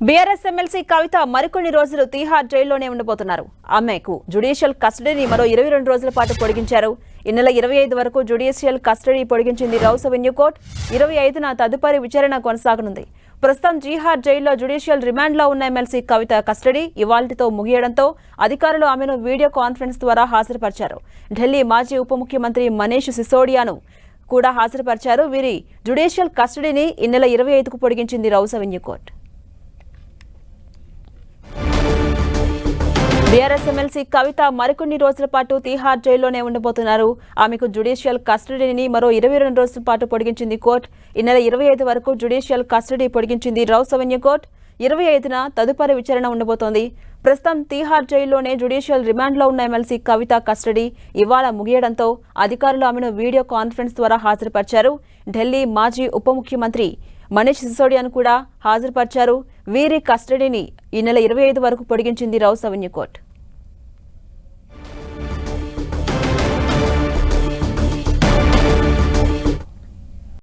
BRS MLC Kavitha మరికొన్ని రోజులు తీహార్ జైల్లోనే ఉండబోతున్నారు. ఆమెకు జ్యుడిషియల్ కస్టడీని మరో 22 రోజుల పాటు పొడిగించారు. ఈ నెల 25 వరకు జ్యుడిషియల్ కస్టడీ పొడిగించింది రౌస్ అవెన్యూ కోర్టు. 25న తదుపరి విచారణ కొనసాగనుంది. ప్రస్తుతం తీహార్ జైల్లో జ్యుడిషియల్ రిమాండ్లో ఉన్న ఎమ్మెల్సీ కవిత కస్టడీ ఇవాల్టితో ముగియడంతో అధికారులు ఆమెను వీడియో కాన్ఫరెన్స్ ద్వారా హాజరుపరిచారు. ఢిల్లీ మాజీ ఉప ముఖ్యమంత్రి మనీష్ సిసోడియాను కూడా హాజరుపరిచారు. వీరి జ్యుడిషియల్ కస్టడీని ఈ నెల 25కు పొడిగించింది Rouse Avenue court. BRS MLC Kavitha మరికొన్ని రోజుల పాటు తీహార్ జైల్లోనే ఉండబోతున్నారు. ఆమెకు జ్యుడిషియల్ కస్టడీని మరో 22 రోజుల పాటు పొడిగించింది కోర్టు. ఈ నెల 25 వరకు జ్యుడిషియల్ కస్టడీ పొడిగించింది రౌస్ అవెన్యూ కోర్టు. 25న తదుపరి విచారణ ఉండబోతోంది. ప్రస్తుతం తీహార్ జైల్లోనే జ్యుడిషియల్ రిమాండ్లో ఉన్న ఎమ్మెల్సీ కవిత కస్టడీ ఇవాళ ముగియడంతో అధికారులు ఆమెను వీడియో కాన్ఫరెన్స్ ద్వారా హాజరుపరిచారు. ఢిల్లీ మాజీ ఉప ముఖ్యమంత్రి మనీష్ సిసోడియాను కూడా హాజరుపరిచారు. వీరి కస్టడీని ఈ నెల 25 వరకు పొడిగించింది రౌస్ అవెన్యూ కోర్టు.